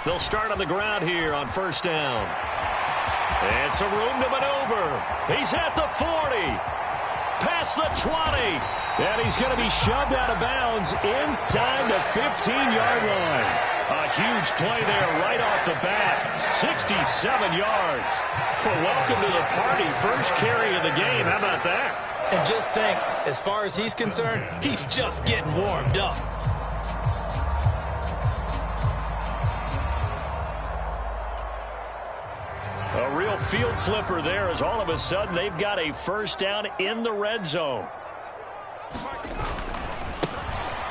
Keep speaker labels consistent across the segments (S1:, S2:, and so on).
S1: They'll start on the ground here on first down. And some room to maneuver. He's at the 40. Past the 20. And he's going to be shoved out of bounds inside the 15-yard line. A huge play there right off the bat. 67 yards. Well, welcome to the party. First carry of the game. How about that?
S2: And just think, as far as he's concerned, he's just getting warmed up.
S1: A real field flipper there as all of a sudden they've got a first down in the red zone.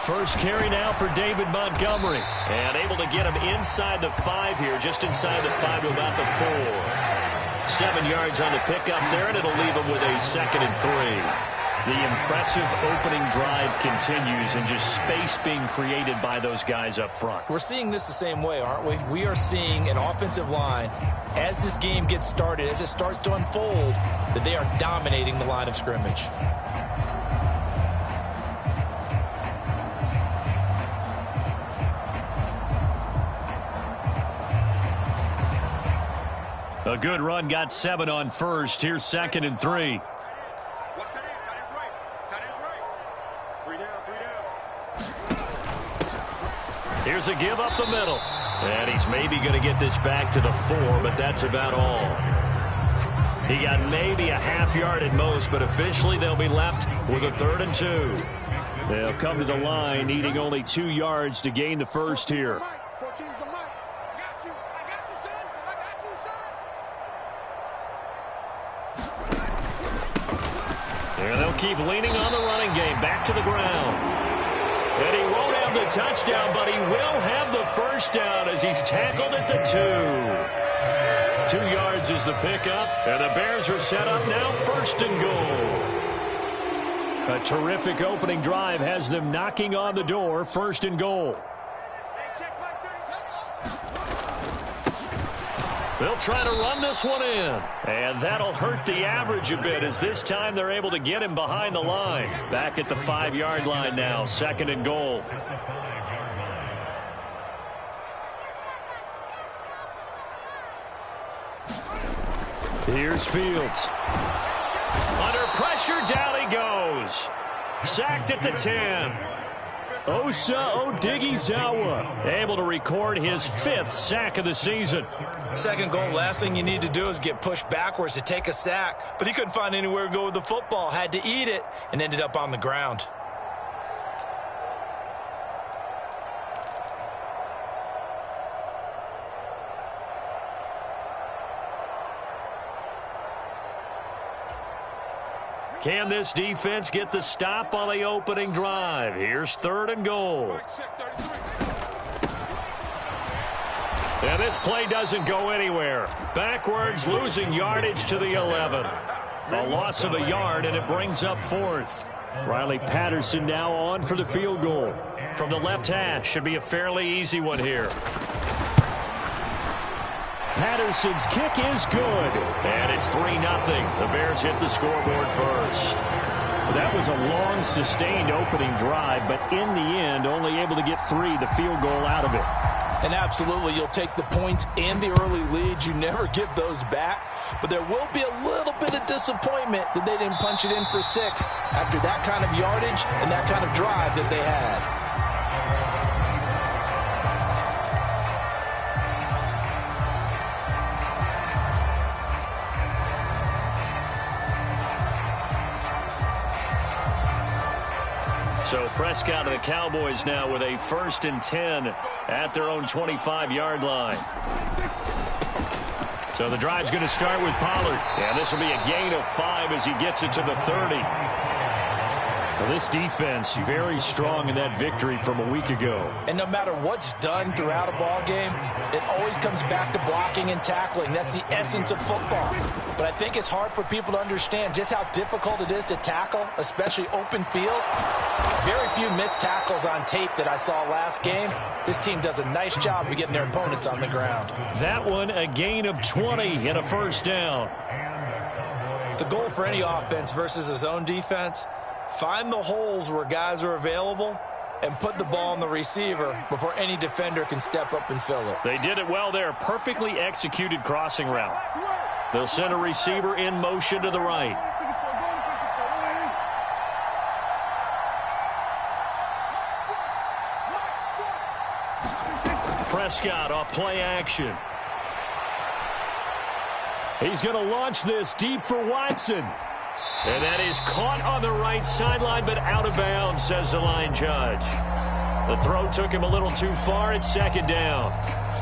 S1: First carry now for David Montgomery. And able to get him inside the 5 here, just inside the 5 to about the 4. 7 yards on the pickup there, and it'll leave him with a 2nd and 3. The impressive opening drive continues, and just space being created by those guys up front.
S2: We're seeing this the same way, aren't we? We are seeing an offensive line, as this game gets started, as it starts to unfold, that they are dominating the line of scrimmage.
S1: A good run, got 7 on first. Here's 2nd and 3. Here's a give up the middle. And he's maybe going to get this back to the 4, but that's about all. He got maybe a half yard at most, but officially they'll be left with a 3rd and 2. They'll come to the line needing only 2 yards to gain the first here. And they'll keep leaning on the running game. Back to the ground. And he won't have the touchdown, but he will have the first down as he's tackled at the 2. 2 yards is the pickup, and the Bears are set up now 1st and goal. A terrific opening drive has them knocking on the door, 1st and goal. They'll try to run this one in. And that'll hurt the average a bit as this time they're able to get him behind the line. Back at the 5-yard line now, 2nd and goal. Here's Fields. Under pressure, down he goes. Sacked at the 10. Osa Odighizuwa able to record his 5th sack of the season.
S2: 2nd goal, last thing you need to do is get pushed backwards to take a sack. But he couldn't find anywhere to go with the football. Had to eat it and ended up on the ground.
S1: Can this defense get the stop on the opening drive? Here's 3rd and goal. And this play doesn't go anywhere. Backwards, losing yardage to the 11. A loss of a yard, and it brings up 4th. Riley Patterson now on for the field goal. From the left hash, should be a fairly easy one here. Patterson's kick is good. And it's 3-0. The Bears hit the scoreboard first. That was a long, sustained opening drive, but in the end, only able to get 3, the field goal out of it.
S2: And absolutely, you'll take the points and the early leads. You never give those back. But there will be a little bit of disappointment that they didn't punch it in for 6 after that kind of yardage and that kind of drive that they had.
S1: So Prescott and the Cowboys now with a 1st and 10 at their own 25-yard line. So the drive's going to start with Pollard. And this will be a gain of 5 as he gets it to the 30. Well, this defense very strong in that victory from a week ago.
S2: And no matter what's done throughout a ball game, it always comes back to blocking and tackling. That's the essence of football. But I think it's hard for people to understand just how difficult it is to tackle, especially open field. Very few missed tackles on tape that I saw last game. This team does a nice job of getting their opponents on the ground.
S1: That one, a gain of 20 and a 1st down.
S2: The goal for any offense versus his own defense, find the holes where guys are available and put the ball on the receiver before any defender can step up and fill it.
S1: They did it well there. Perfectly executed crossing route. They'll send a receiver in motion to the right. Prescott off play action. He's going to launch this deep for Watson. And that is caught on the right sideline, but out of bounds, says the line judge. The throw took him a little too far. It's second down.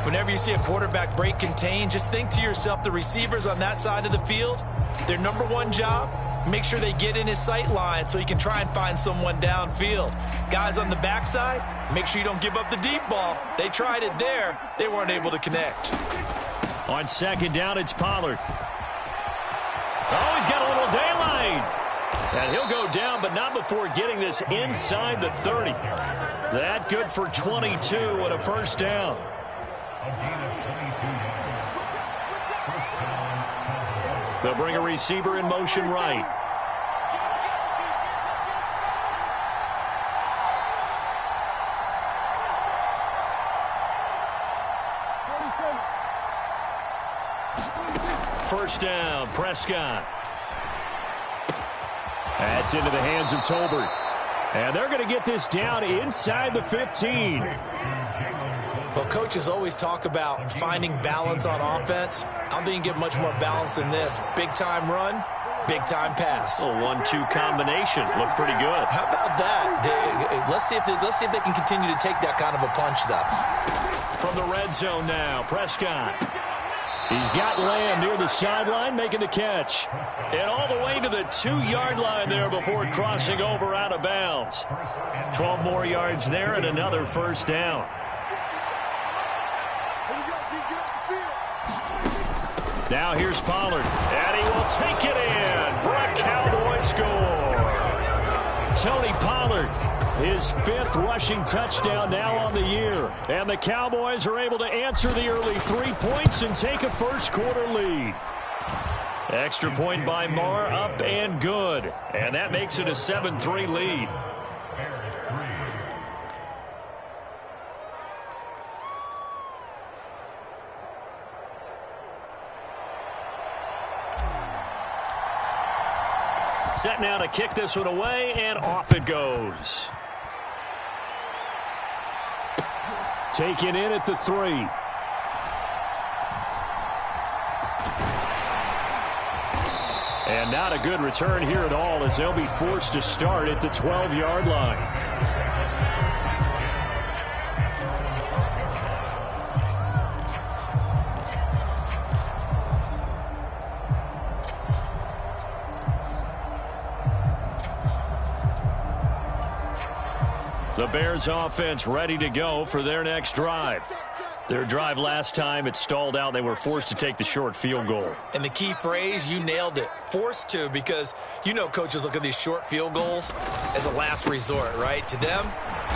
S2: Whenever you see a quarterback break contain, just think to yourself, the receivers on that side of the field, their number one job, make sure they get in his sight line so he can try and find someone downfield. Guys on the backside, make sure you don't give up the deep ball. They tried it there. They weren't able to connect.
S1: On second down, it's Pollard. Oh, he's got a little daylight. And he'll go down, but not before getting this inside the 30. That good for 22 and a first down. They'll bring a receiver in motion right. First down, Prescott. That's into the hands of Tolbert. And they're going to get this down inside the 15.
S2: Well, coaches always talk about finding balance on offense. I don't think you can get much more balance than this. Big-time run, big-time pass.
S1: A 1-2 combination. Looked pretty good.
S2: How about that? Let's see if they can continue to take that kind of a punch, though.
S1: From the red zone now, Prescott. He's got Lamb near the sideline making the catch. And all the way to the 2-yard line there before crossing over out of bounds. 12 more yards there and another first down. Now here's Pollard. And he will take it in for a Cowboy score. Tony Pollard, his 5th rushing touchdown now on the year. And the Cowboys are able to answer the early 3 points and take a first-quarter lead. Extra point by Marr, up and good. And that makes it a 7-3 lead. Set now to kick this one away, and off it goes. Taken in at the 3. And not a good return here at all, as they'll be forced to start at the 12-yard line. The Bears offense ready to go for their next drive. Their drive last time, it stalled out. They were forced to take the short field goal.
S2: And the key phrase, you nailed it, forced to, because you know coaches look at these short field goals as a last resort, right? To them,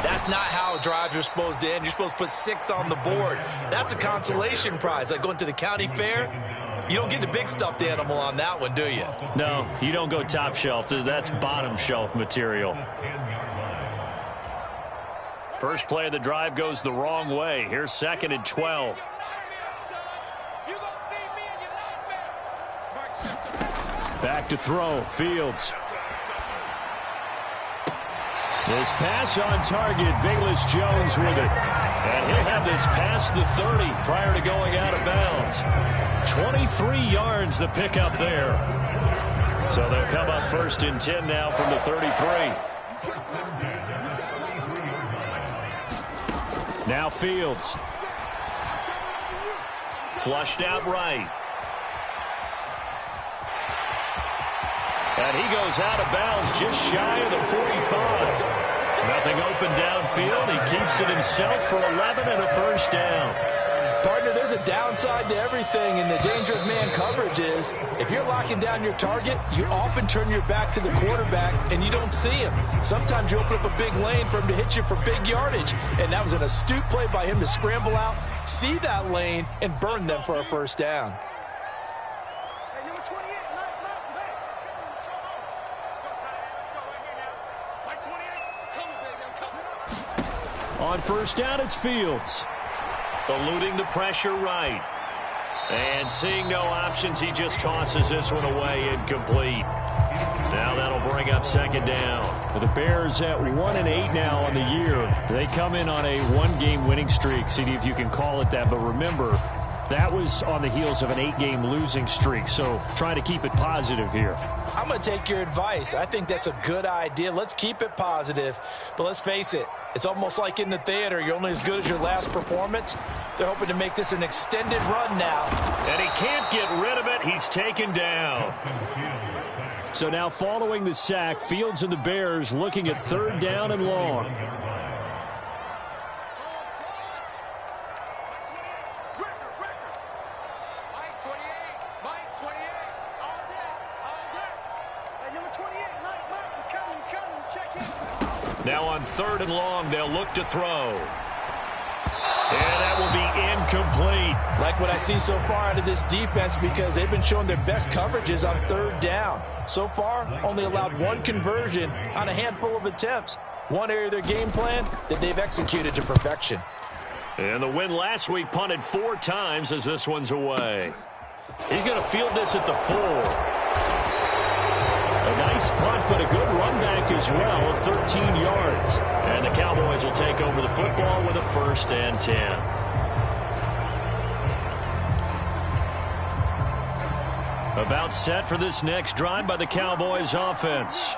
S2: that's not how drives are supposed to end. You're supposed to put 6 on the board. That's a consolation prize, like going to the county fair. You don't get the big stuffed animal on that one, do you?
S1: No, you don't go top shelf. That's bottom shelf material. First play of the drive goes the wrong way. Here's 2nd and 12. Back to throw. Fields. This pass on target. Velus Jones with it. And he'll have this past the 30 prior to going out of bounds. 23 yards the pickup there. So they'll come up 1st and 10 now from the 33. Now Fields. Flushed out right. And he goes out of bounds just shy of the 45. Nothing open downfield. He keeps it himself for 11 and a first down.
S2: Partner, there's a downside to everything, and the danger of man coverage is if you're locking down your target, you often turn your back to the quarterback and you don't see him. Sometimes you open up a big lane for him to hit you for big yardage, and that was an astute play by him to scramble out, see that lane, and burn them for a first down.
S1: On first down, it's Fields. Eluding the pressure right. And seeing no options, he just tosses this one away, incomplete. Now that'll bring up second down. Well, the Bears at 1-8 now on the year. They come in on a one-game winning streak. See if you can call it that. But remember, that was on the heels of an 8-game losing streak. So try to keep it positive here.
S2: I'm going to take your advice. I think that's a good idea. Let's keep it positive. But let's face it, it's almost like in the theater. You're only as good as your last performance. They're hoping to make this an extended run now.
S1: And he can't get rid of it. He's taken down. So now following the sack, Fields and the Bears looking at third down and long. Now on third and long, they'll look to throw. And that will be incomplete.
S2: Like what I see so far out of this defense, because they've been showing their best coverages on third down. So far, only allowed one conversion on a handful of attempts. One area of their game plan that they've executed to perfection.
S1: And the win last week punted 4 times as this one's away. He's going to field this at the 4. A nice punt, but a good run back as well of 13 yards. And the Cowboys will take over the football with a 1st and 10. About set for this next drive by the Cowboys offense.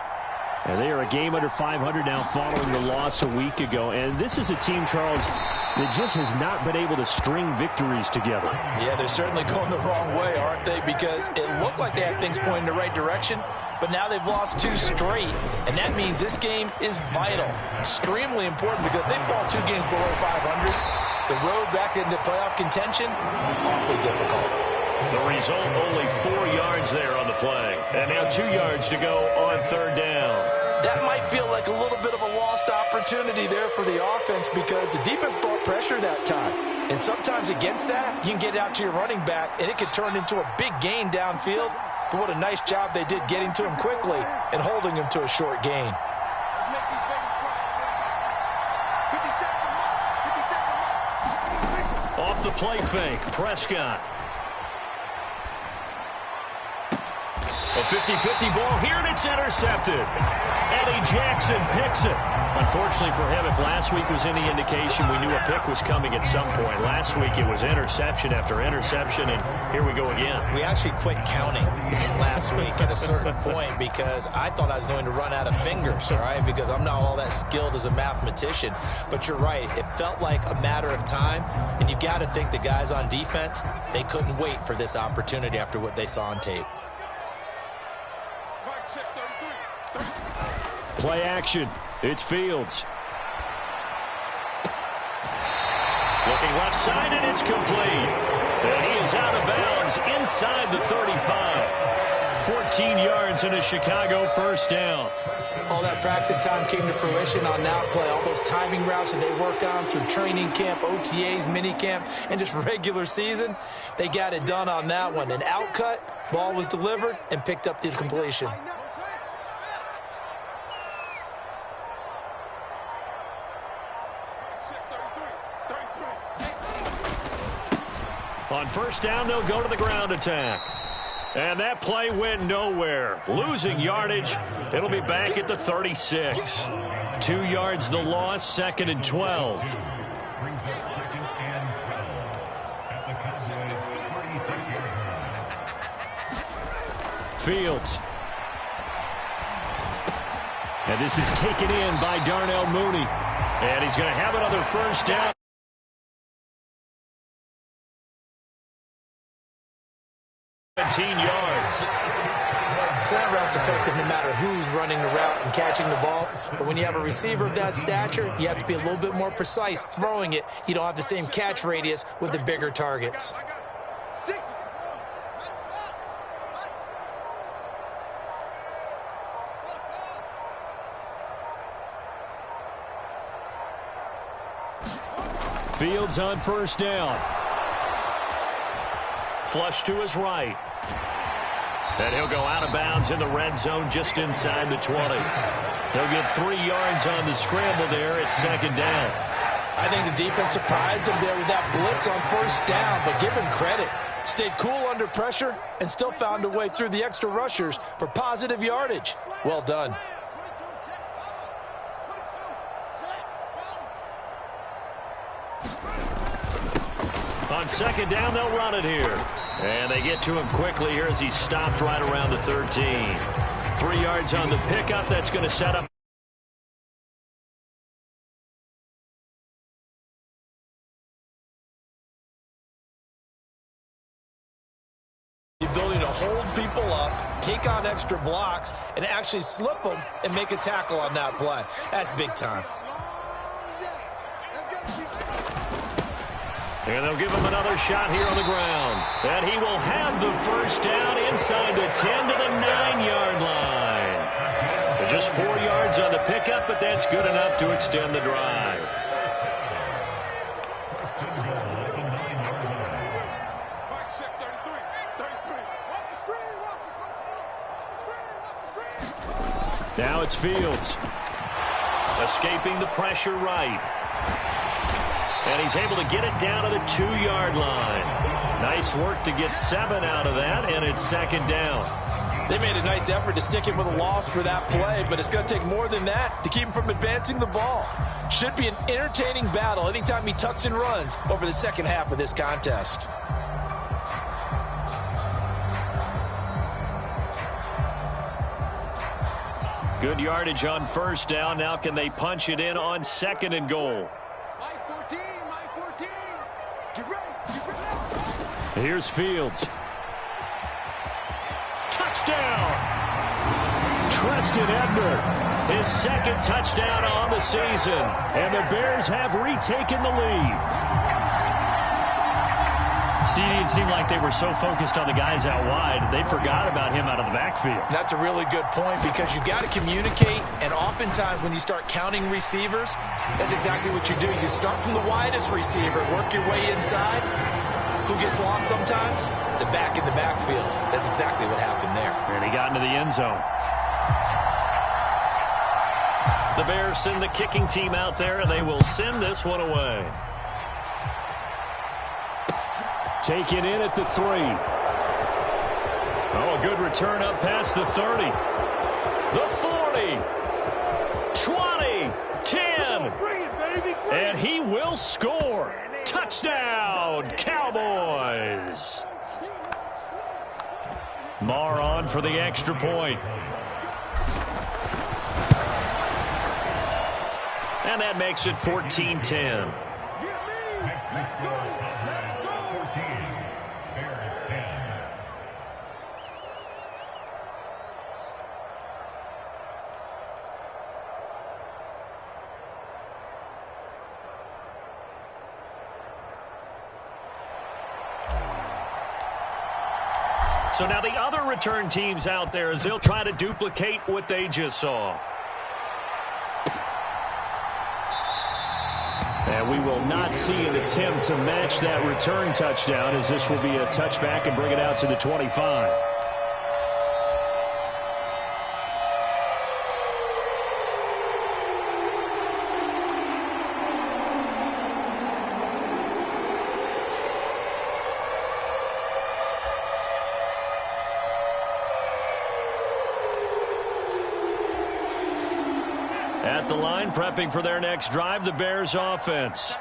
S1: And they are a game under 500 now following the loss a week ago. And this is a team, Charles, that just has not been able to string victories together.
S2: Yeah, they're certainly going the wrong way, aren't they? Because it looked like they had things pointing in the right direction, but now they've lost 2 straight. And that means this game is vital, extremely important, because if they fall 2 games below 500, the road back into playoff contention, awfully difficult.
S1: The result, only 4 yards there on the play. And now 2 yards to go on third down.
S2: That might feel like a little bit of a lost opportunity there for the offense, because the defense brought pressure that time. And sometimes against that, you can get out to your running back, and it could turn into a big gain downfield. But what a nice job they did getting to him quickly and holding him to a short gain.
S1: Off the play fake, Prescott. A 50-50 ball here, and it's intercepted. Eddie Jackson picks it. Unfortunately for him, if last week was any indication, we knew a pick was coming at some point. Last week it was interception after interception, and here we go again.
S3: We actually quit counting last week at a certain point because I thought I was going to run out of fingers, all right, because I'm not all that skilled as a mathematician. But you're right. It felt like a matter of time, and you've got to think the guys on defense, they couldn't wait for this opportunity after what they saw on tape.
S1: Play action. It's Fields. Looking left side, and it's complete. And he is out of bounds inside the 35. 14 yards and a Chicago 1st down.
S2: All that practice time came to fruition on that play. All those timing routes that they worked on through training camp, OTAs, mini camp, and just regular season, they got it done on that one. An outcut, ball was delivered, and picked up the completion.
S1: On 1st down, they'll go to the ground attack. And that play went nowhere. Losing yardage. It'll be back at the 36. 2 yards the loss, 2nd and 12. Fields. And this is taken in by Darnell Mooney. And he's going to have another 1st down. 17 yards.
S2: Slant route's effective no matter who's running the route and catching the ball. But when you have a receiver of that stature, you have to be a little bit more precise throwing it. You don't have the same catch radius with the bigger targets.
S1: Fields on 1st down. Flush to his right. And he'll go out of bounds in the red zone just inside the 20. He'll get 3 yards on the scramble there at 2nd down.
S2: I think the defense surprised him there with that blitz on first down, but give him credit. Stayed cool under pressure and still found a way through the extra rushers for positive yardage. Well done.
S1: On second down, they'll run it here. And they get to him quickly here as he stopped right around the 13. 3 yards on the pickup. That's going to set up.
S3: The ability to hold people up, take on extra blocks, and actually slip them and make a tackle on that play. That's big time.
S1: And they'll give him another shot here on the ground. And he will have the first down inside the 10 to the 9-yard line. Just 4 yards on the pickup, but that's good enough to extend the drive. Now it's Fields. Escaping the pressure right. And he's able to get it down to the 2-yard line. Nice work to get 7 out of that, and it's second down.
S2: They made a nice effort to stick him with a loss for that play, but it's going to take more than that to keep him from advancing the ball. Should be an entertaining battle anytime he tucks and runs over the second half of this contest.
S1: Good yardage on first down. Now can they punch it in on second and goal? Here's Fields. Touchdown! Treston Ebner, his second touchdown on the season. And the Bears have retaken the lead. See, it seemed like they were so focused on the guys out wide, they forgot about him out of the backfield.
S3: That's a really good point because you've got to communicate, and oftentimes when you start counting receivers, that's exactly what you do. You start from the widest receiver, work your way inside. Who gets lost sometimes? The back in the backfield. That's exactly what happened there.
S1: And he got into the end zone. The Bears send the kicking team out there, and they will send this one away. Taken in at the 3. Oh, a good return up past the 30. The 40. 20. 10. And he will score. Touchdown, Cowboys. Marr on for the extra point. And that makes it 14-10. So now the other return teams out there as they'll try to duplicate what they just saw. And we will not see an attempt to match that return touchdown as this will be a touchback and bring it out to the 25. At the line, prepping for their next drive, the Bears offense.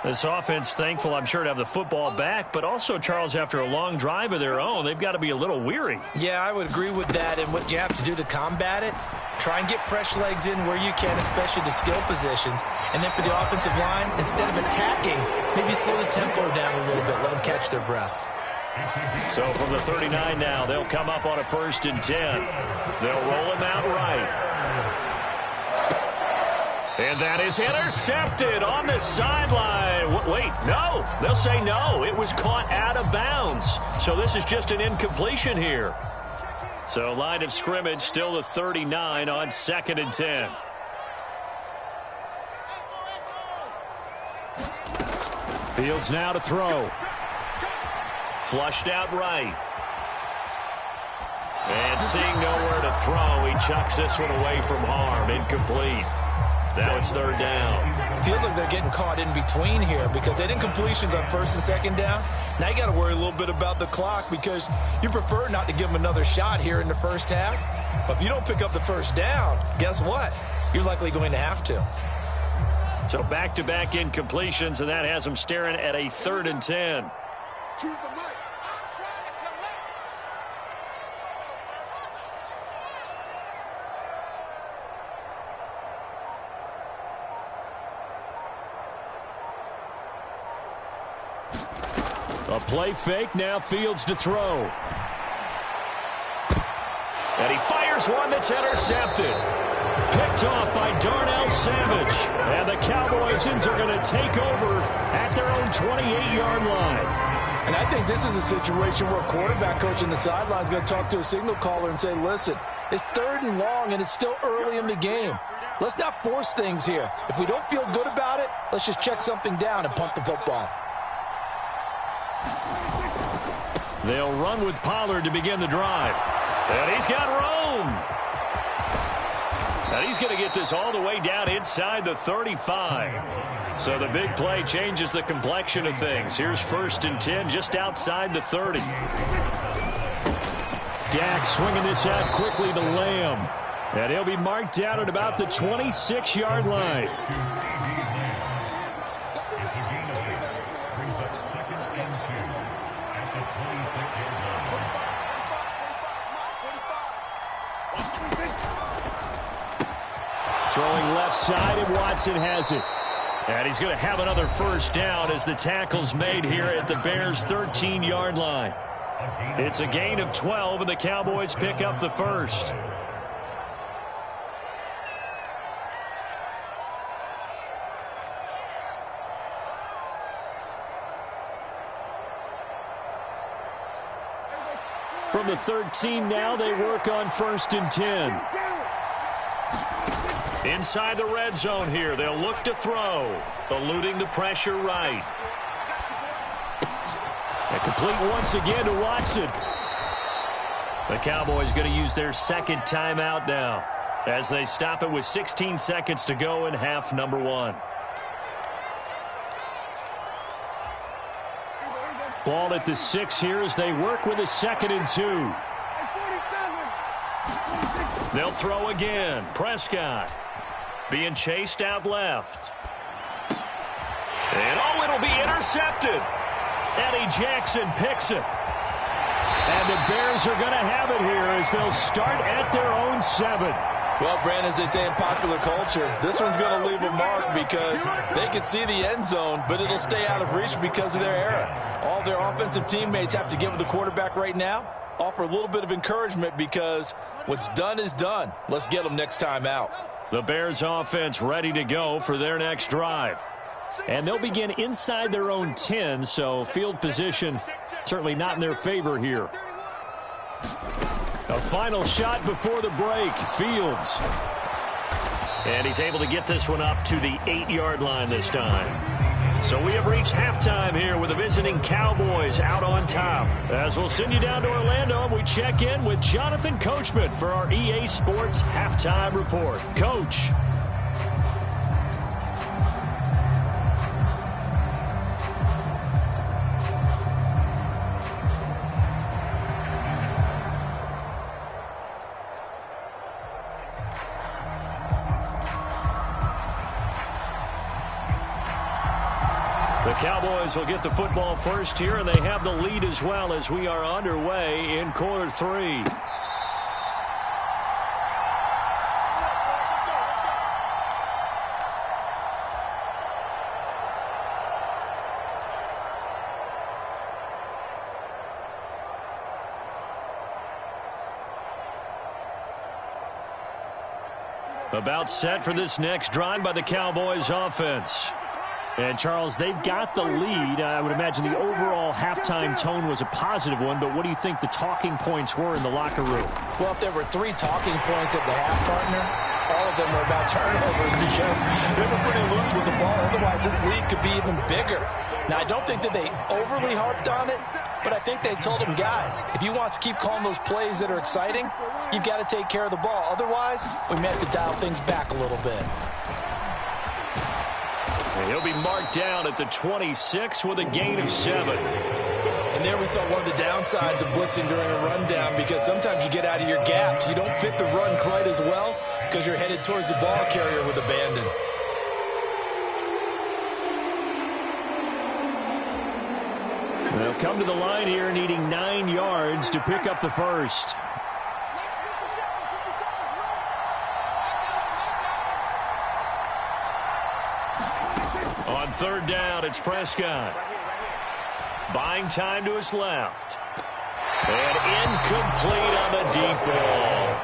S1: This offense, thankful, I'm sure, to have the football back, but also, Charles, after a long drive of their own, they've got to be a little weary.
S3: Yeah, I would agree with that, and what you have to do to combat it, try and get fresh legs in where you can, especially the skill positions. And then for the offensive line, instead of attacking, maybe slow the tempo down a little bit, let them catch their breath.
S1: So from the 39 now, they'll come up on a 1st and 10. They'll roll him out right. And that is intercepted on the sideline. Wait, no. They'll say no. It was caught out of bounds. So this is just an incompletion here. So line of scrimmage still the 39 on 2nd and 10. Fields now to throw. Flushed out right. And seeing nowhere to throw, he chucks this one away from harm. Incomplete. Now it's third down.
S2: Feels like they're getting caught in between here because they didn't completions on first and second down. Now you got to worry a little bit about the clock because you prefer not to give them another shot here in the first half. But if you don't pick up the first down, guess what? You're likely going to have to.
S1: So back-to-back incompletions, and that has them staring at a 3rd and 10. A play fake, now Fields to throw. And he fires one that's intercepted. Picked off by Darnell Savage. And the Cowboys are going to take over at their own 28-yard line.
S2: And I think this is a situation where a quarterback coach on the sideline is going to talk to a signal caller and say, listen, it's 3rd and long and it's still early in the game. Let's not force things here. If we don't feel good about it, let's just check something down and punt the football.
S1: They'll run with Pollard to begin the drive. And he's got room. And he's going to get this all the way down inside the 35. So the big play changes the complexion of things. Here's 1st and 10 just outside the 30. Dak swinging this out quickly to Lamb. And he'll be marked down at about the 26-yard line. Throwing left side, and Watson has it. And he's going to have another first down as the tackle's made here at the Bears' 13-yard line. It's a gain of 12, and the Cowboys pick up the first. From the 13 now, they work on 1st and 10. Inside the red zone here, they'll look to throw. Eluding the pressure right. And complete once again to Watson. The Cowboys going to use their 2nd timeout now as they stop it with 16 seconds to go in half number 1. Ball at the 6 here as they work with a 2nd and 2. They'll throw again. Prescott being chased out left. And oh, it'll be intercepted. Eddie Jackson picks it. And the Bears are going to have it here as they'll start at their own 7.
S2: Well, Brandon, as they say in popular culture, this one's going to leave a mark because they can see the end zone, but it'll stay out of reach because of their error. All their offensive teammates have to get with the quarterback right now, offer a little bit of encouragement because what's done is done. Let's get them next time out.
S1: The Bears offense ready to go for their next drive. And they'll begin inside their own 10, so field position certainly not in their favor here. A final shot before the break. Fields. And he's able to get this one up to the 8-yard line this time. So we have reached halftime here with the visiting Cowboys out on top. As we'll send you down to Orlando, and we check in with Jonathan Coachman for our EA Sports Halftime Report. Coach. The Cowboys will get the football first here, and they have the lead as well as we are underway in quarter 3. About set for this next drive by the Cowboys offense. And, Charles, they've got the lead. I would imagine the overall halftime tone was a positive one, but what do you think the talking points were in the locker room?
S2: Well, if there were 3 talking points at the half, partner, all of them were about turnovers because they were pretty loose with the ball. Otherwise, this lead could be even bigger. Now, I don't think that they overly harped on it, but I think they told them, guys, if you want to keep calling those plays that are exciting, you've got to take care of the ball. Otherwise, we may have to dial things back a little bit.
S1: And he'll be marked down at the 26 with a gain of 7.
S2: And there we saw one of the downsides of blitzing during a rundown, because sometimes you get out of your gaps. You don't fit the run quite as well because you're headed towards the ball carrier with abandon.
S1: They'll come to the line here needing 9 yards to pick up the first. On third down, it's Prescott. Buying time to his left. And incomplete on the deep ball.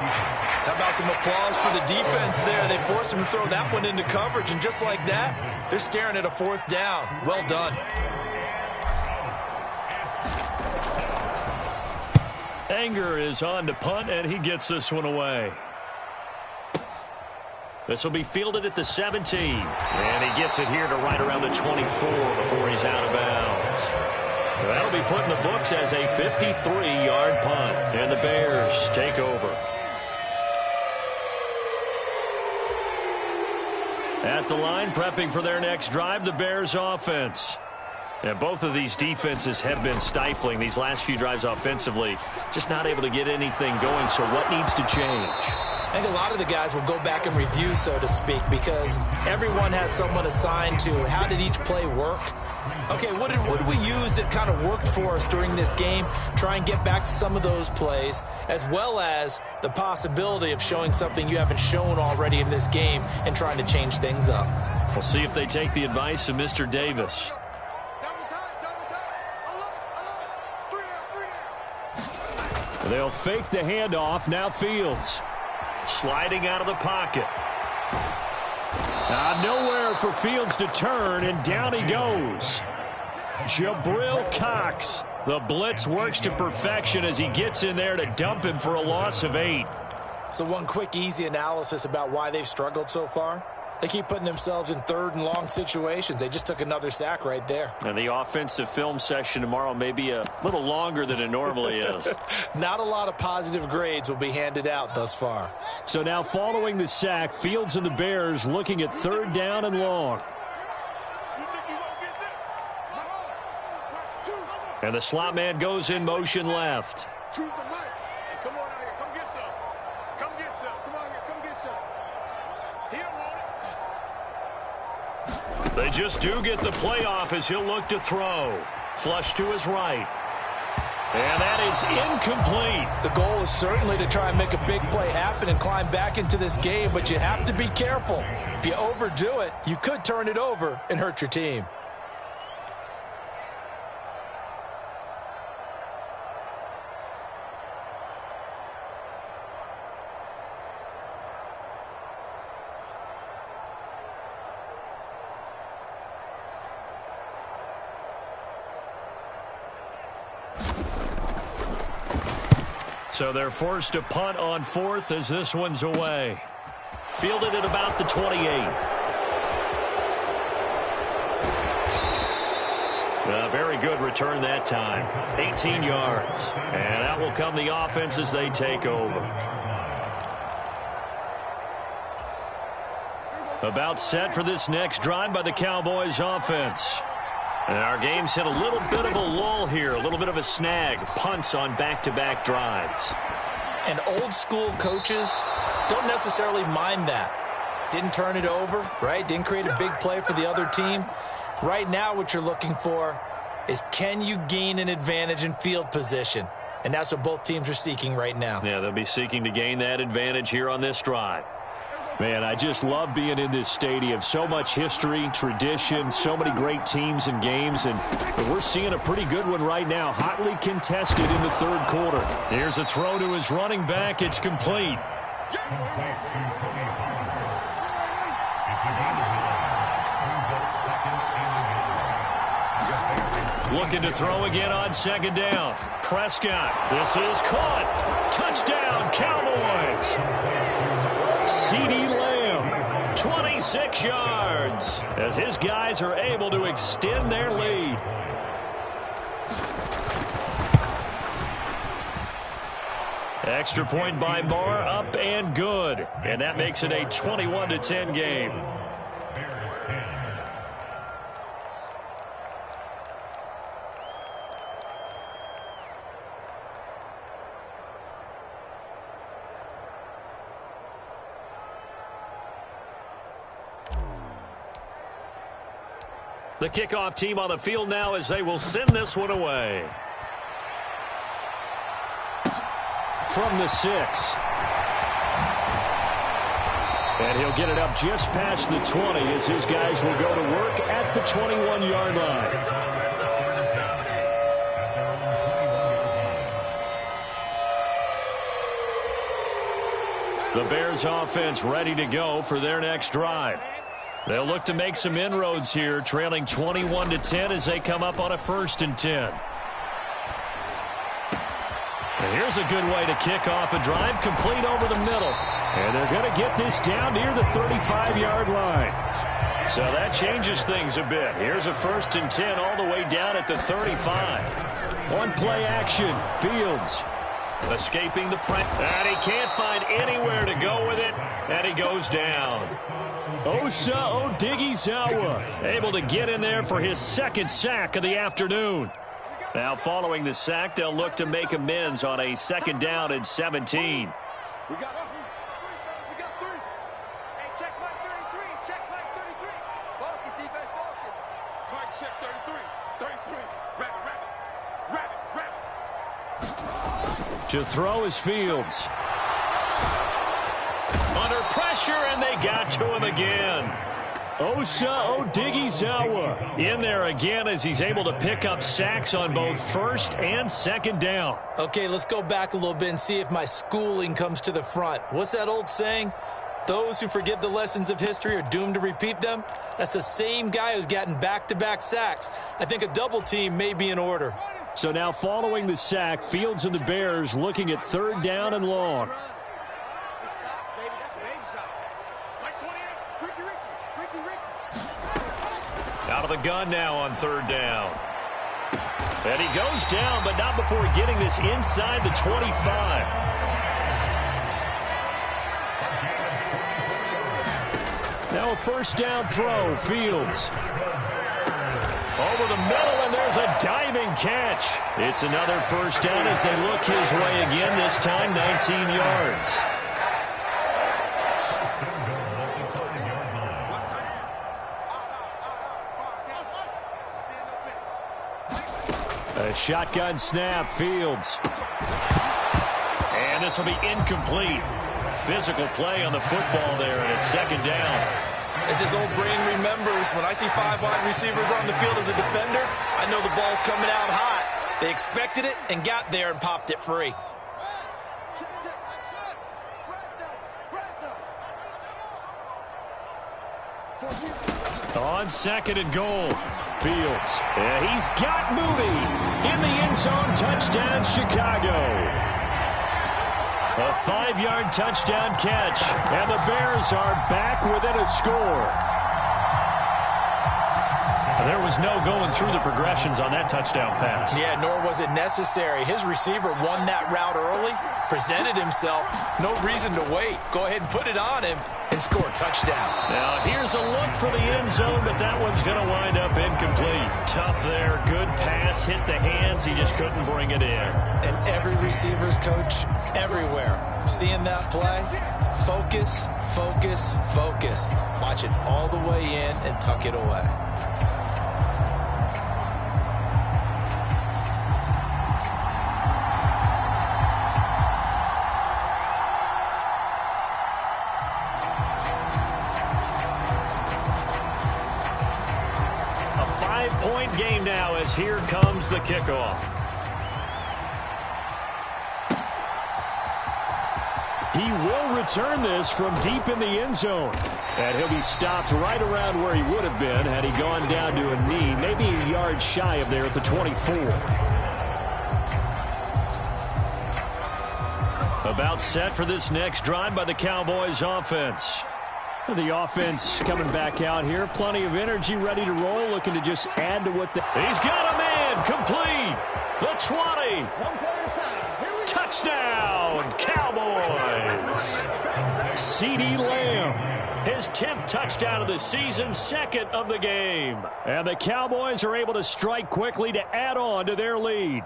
S2: How about some applause for the defense there? They forced him to throw that one into coverage, and just like that, they're staring at a 4th down. Well done.
S1: Anger is on to punt, and he gets this one away. This will be fielded at the 17. And he gets it here to right around the 24 before he's out of bounds. That'll be put in the books as a 53-yard punt. And the Bears take over. At the line, prepping for their next drive, the Bears offense. And both of these defenses have been stifling these last few drives offensively. Just not able to get anything going, so what needs to change?
S2: I think a lot of the guys will go back and review, so to speak, because everyone has someone assigned to how did each play work. Okay, what did we use that kind of worked for us during this game? Try and get back to some of those plays, as well as the possibility of showing something you haven't shown already in this game and trying to change things up.
S1: We'll see if they take the advice of Mr. Davis. They'll fake the handoff. Now Fields. Sliding out of the pocket. Nowhere for Fields to turn, and down he goes. Jabril Cox. The blitz works to perfection as he gets in there to dump him for a loss of 8.
S2: So one quick, easy analysis about why they've struggled so far. They keep putting themselves in 3rd and long situations. They just took another sack right there.
S1: And the offensive film session tomorrow may be a little longer than it normally is.
S2: Not a lot of positive grades will be handed out thus far.
S1: So now following the sack, Fields and the Bears looking at 3rd down and long. And the slot man goes in motion left. They just do get the playoff as he'll look to throw. Flush to his right. And that is incomplete.
S2: The goal is certainly to try and make a big play happen and climb back into this game, but you have to be careful. If you overdo it, you could turn it over and hurt your team.
S1: So they're forced to punt on 4th as this one's away. Fielded at about the 28. A very good return that time. 18 yards. And that will come the offense as they take over. About set for this next drive by the Cowboys offense. And our game's hit a little bit of a lull here, a little bit of a snag. Punts on back-to-back drives.
S2: And old-school coaches don't necessarily mind that. Didn't turn it over, right? Didn't create a big play for the other team. Right now what you're looking for is, can you gain an advantage in field position? And that's what both teams are seeking right now.
S1: Yeah, they'll be seeking to gain that advantage here on this drive. Man, I just love being in this stadium. So much history, tradition, so many great teams and games, and we're seeing a pretty good one right now. Hotly contested in the 3rd quarter. Here's a throw to his running back. It's complete. Looking to throw again on 2nd down. Prescott. This is caught. Touchdown, Cowboys. CeeDee Lamb, 26 yards, as his guys are able to extend their lead. Extra point by Moore, up and good. And that makes it a 21-10 game. The kickoff team on the field now as they will send this one away. From the 6. And he'll get it up just past the 20 as his guys will go to work at the 21-yard line. The Bears offense ready to go for their next drive. They'll look to make some inroads here, trailing 21-10 as they come up on a 1st and 10. And here's a good way to kick off a drive, complete over the middle. And they're going to get this down near the 35-yard line. So that changes things a bit. Here's a 1st and 10 all the way down at the 35. One play action, Fields. Escaping the press. And he can't find anywhere to go with it. And he goes down. Osa Odighizuwa able to get in there for his 2nd sack of the afternoon. Now following the sack, they'll look to make amends on a 2nd down and 17.
S4: We got 3. Hey, check Mike 33. Check Mike 33. Focus, defense, focus. Mike, check 33. 33. Rabbit.
S1: To throw is Fields. Under pressure, and they got to him again. Osa Odighizuwa in there again as he's able to pick up sacks on both 1st and 2nd down.
S3: Okay, let's go back a little bit and see if my schooling comes to the front. What's that old saying? Those who forget the lessons of history are doomed to repeat them. That's the same guy who's gotten back-to-back sacks. I think a double team may be in order.
S1: So now following the sack, Fields and the Bears looking at 3rd down and long. Out of the gun now on 3rd down. And he goes down, but not before getting this inside the 25. Now a 1st down throw, Fields. Over the middle, and there's a diving catch. It's another 1st down as they look his way again, this time 19 yards. A shotgun snap, Fields. And this will be incomplete. Physical play on the football there, and it's 2nd down.
S3: As his old brain remembers, when I see 5 wide receivers on the field as a defender, I know the ball's coming out hot. They expected it and got there and popped it free.
S1: On 2nd and goal, Fields. And he's got Mooney in the end zone. Touchdown, Chicago. A 5-yard touchdown catch, and the Bears are back within a score. There was no going through the progressions on that touchdown pass.
S3: Yeah, nor was it necessary. His receiver won that route early, presented himself. No reason to wait. Go ahead and put it on him and score a touchdown.
S1: Now, here's a look for the end zone, but that one's going to wind up incomplete. Tough there. Good pass. Hit the hands. He just couldn't bring it in.
S3: And every receiver's coach everywhere, seeing that play, focus, focus, focus. Watch it all the way in and tuck it away.
S1: Point game now as here comes the kickoff. He will return this from deep in the end zone. And he'll be stopped right around where he would have been had he gone down to a knee, maybe a yard shy of there at the 24. About set for this next drive by the Cowboys offense. The offense coming back out here. Plenty of energy, ready to roll, looking to just add to what He's got a man, complete. The 20.
S4: One play at a time.
S1: Touchdown, Cowboys. CeeDee Lamb, his 10th touchdown of the season, 2nd of the game. And the Cowboys are able to strike quickly to add on to their lead.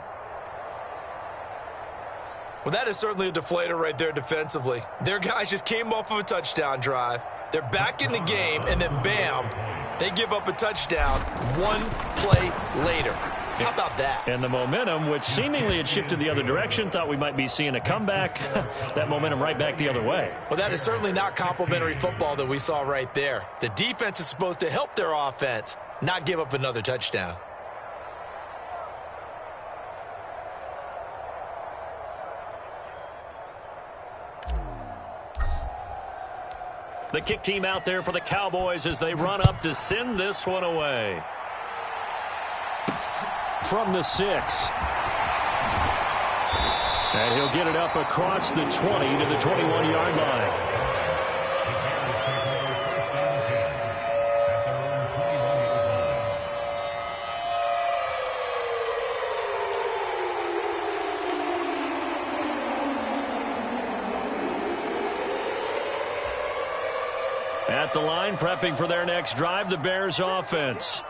S3: Well, that is certainly a deflator right there defensively. Their guys just came off of a touchdown drive. They're back in the game, and then bam,
S2: They give up a touchdown one play later. How about that?
S1: And the momentum, which seemingly had shifted the other direction, thought we might be seeing a comeback. That momentum right back the other way.
S2: Well, that is certainly not complimentary football that we saw right there. The defense is supposed to help their offense, not give up another touchdown.
S1: The kick team out there for the Cowboys as they run up to send this one away. From the 6. And he'll get it up across the 20 to the 21-yard line. At the line, prepping for their next drive, the Bears offense.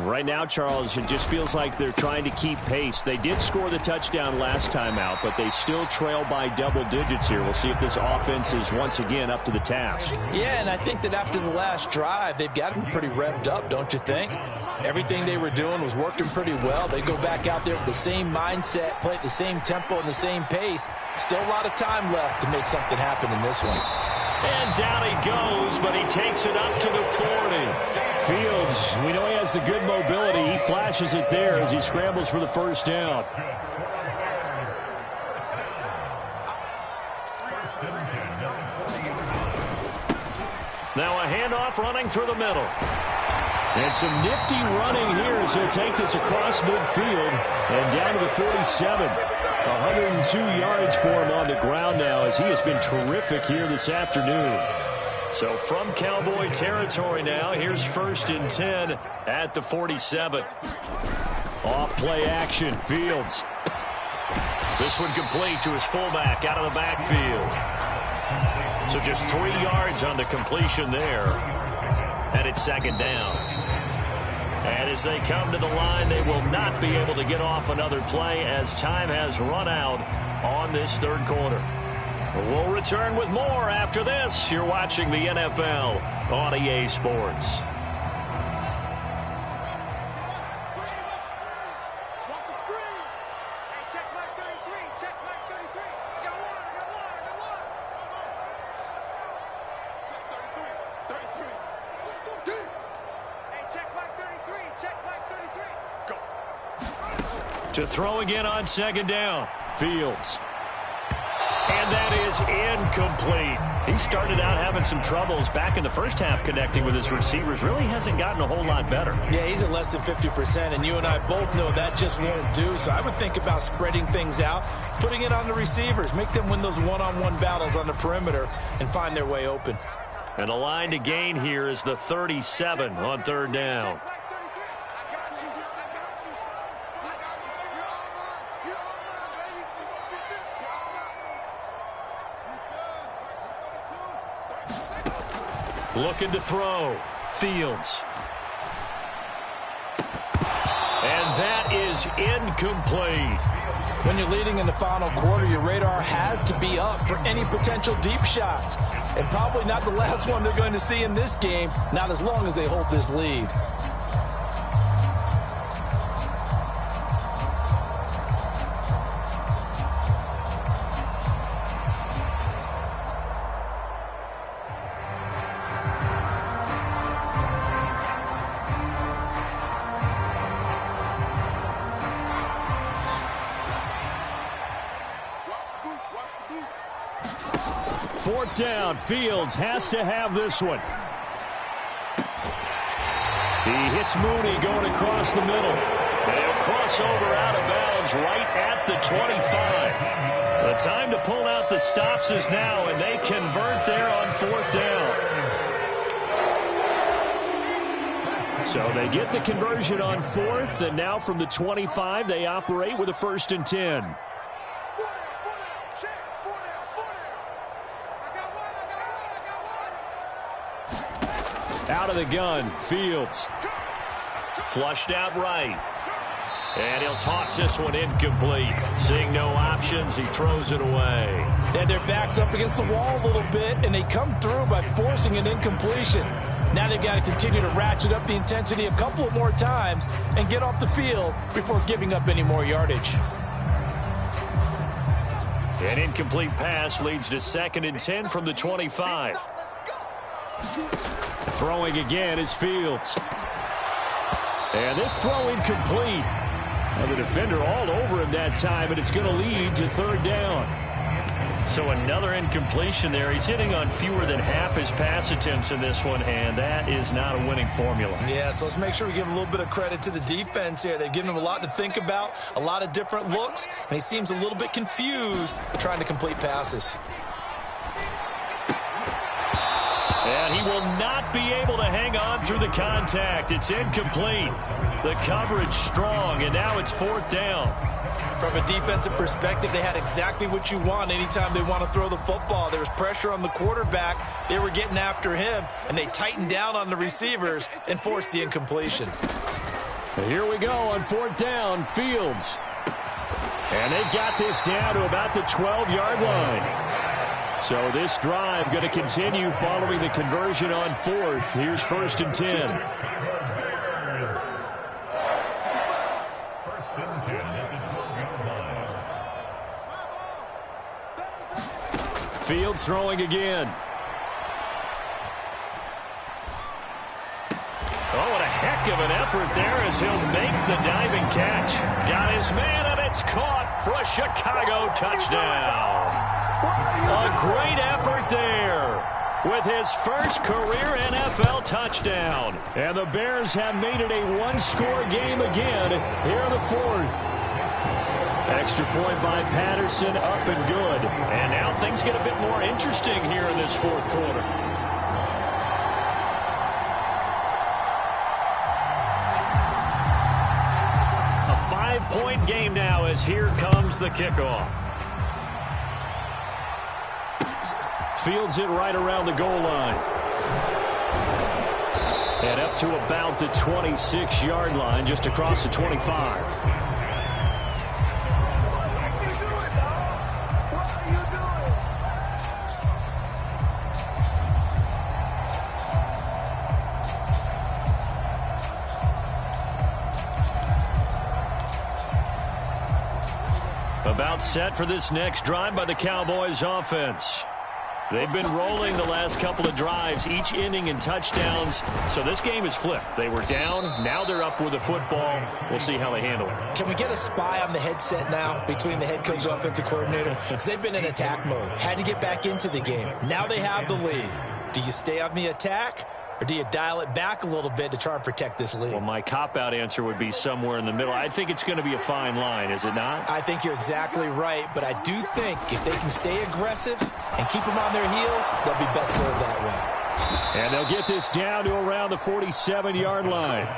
S1: Right now, Charles, it just feels like they're trying to keep pace. They did score the touchdown last time out, but they still trail by double digits here. We'll see if this offense is once again up to the task.
S2: Yeah, and I think that after the last drive, they've got them pretty revved up, don't you think? Everything they were doing was working pretty well. They go back out there with the same mindset, play at the same tempo and the same pace. Still a lot of time left to make something happen in this one.
S1: And down he goes, but he takes it up to the 40. Fields, we know he has the good mobility. He flashes it there as he scrambles for the first down. Now a handoff running through the middle. And some nifty running here as he'll take this across midfield and down to the 47. 102 yards for him on the ground now as he has been terrific here this afternoon. So from Cowboy territory now, here's 1st and 10 at the 47. Off play action, Fields. This one complete to his fullback out of the backfield. So just 3 yards on the completion there. And it's 2nd down. And as they come to the line, they will not be able to get off another play as time has run out on this 3rd quarter. We'll return with more after this. You're watching the NFL on EA Sports.
S4: Watch the screen. Hey, check my 33. Check my 33. I got one. Check 33. 33. Hey, check my 33. Check my 33. Go.
S1: To throw again on 2nd down. Fields. And that is incomplete. He started out having some troubles back in the first half connecting with his receivers. Really hasn't gotten a whole lot better.
S2: Yeah, he's at less than 50%, and you and I both know that just won't do. So I would think about spreading things out, putting it on the receivers, make them win those one-on-one battles on the perimeter and find their way open.
S1: And the line to gain here is the 37 on 3rd down. Looking to throw. Fields. And that is incomplete.
S2: When you're leading in the final quarter, your radar has to be up for any potential deep shots. And probably not the last one they're going to see in this game, not as long as they hold this lead.
S1: Fourth down. Fields has to have this one. He hits Mooney going across the middle. And he'll cross over out of bounds right at the 25. The time to pull out the stops is now, and they convert there on 4th down. So they get the conversion on 4th, and now from the 25, they operate with a 1st and 10. Out of the gun, Fields. Flushed out right. And he'll toss this one incomplete. Seeing no options, he throws it away.
S2: And their back's up against the wall a little bit, and they come through by forcing an incompletion. Now they've got to continue to ratchet up the intensity a couple of more times and get off the field before giving up any more yardage.
S1: An incomplete pass leads to 2nd and 10 from the 25. Throwing again is Fields. And this throw incomplete. And the defender all over him that time, and it's going to lead to 3rd down. So another incompletion there. He's hitting on fewer than half his pass attempts in this one, and that is not a winning formula.
S2: Yeah, so let's make sure we give a little bit of credit to the defense here. They've given him a lot to think about, a lot of different looks, and he seems a little bit confused trying to complete passes.
S1: And he will not be able to hang on through the contact. It's incomplete. The coverage strong, and now it's 4th down.
S2: From a defensive perspective, they had exactly what you want anytime they want to throw the football. There was pressure on the quarterback. They were getting after him, and they tightened down on the receivers and forced the incompletion.
S1: And here we go on 4th down, Fields. And they've got this down to about the 12-yard line. So this drive going to continue following the conversion on 4th. Here's 1st and 10. Fields throwing again. Oh, what a heck of an effort there as he'll make the diving catch. Got his man, and it's caught for a Chicago touchdown. A great effort there with his first career NFL touchdown. And the Bears have made it a one-score game again here in the 4th. Extra point by Patterson, up and good. And now things get a bit more interesting here in this 4th quarter. A 5-point game now as here comes the kickoff. Fields it right around the goal line. And up to about the 26-yard line, just across the 25. About set for this next drive by the Cowboys offense. They've been rolling the last couple of drives, each inning in touchdowns. So this game is flipped. They were down. Now they're up with the football. We'll see how they handle it.
S2: Can we get a spy on the headset now between the head coach and offensive coordinator? Because they've been in attack mode. Had to get back into the game. Now they have the lead. Do you stay on the attack? Or do you dial it back a little bit to try and protect this lead?
S1: Well, my cop-out answer would be somewhere in the middle. I think it's going to be a fine line, is it not?
S2: I think you're exactly right, but I do think if they can stay aggressive and keep them on their heels, they'll be best served that way.
S1: And they'll get this down to around the 47-yard line.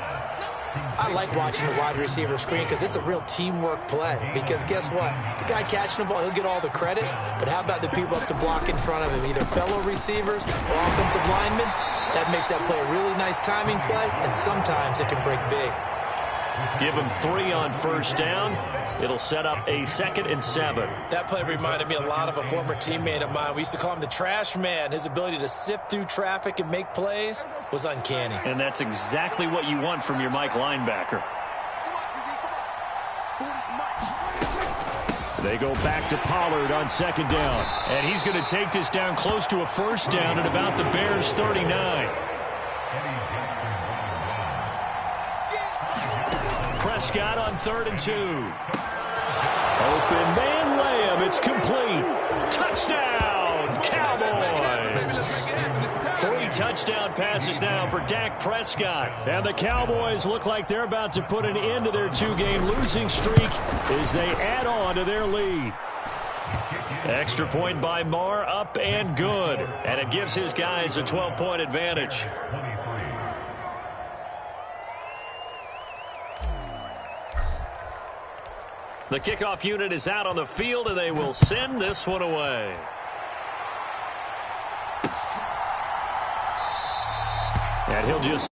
S2: I like watching the wide receiver screen because it's a real teamwork play. Because guess what? The guy catching the ball, he'll get all the credit, but how about the people up to block in front of him, either fellow receivers or offensive linemen? That makes that play a really nice timing play, and sometimes it can break big.
S1: Give him 3 on 1st down. It'll set up a 2nd and 7.
S2: That play reminded me a lot of a former teammate of mine. We used to call him the trash man. His ability to sift through traffic and make plays was uncanny.
S1: And that's exactly what you want from your Mike linebacker. They go back to Pollard on 2nd down. And he's going to take this down close to a 1st down at about the Bears' 39. Prescott on 3rd and 2. Open man layup. It's complete. Touchdown, Cowboys. 3 touchdown passes now for Dak Prescott. And the Cowboys look like they're about to put an end to their 2-game losing streak as they add on to their lead. Extra point by Marr, up and good. And it gives his guys a 12-point advantage. The kickoff unit is out on the field, and they will send this one away. And he'll just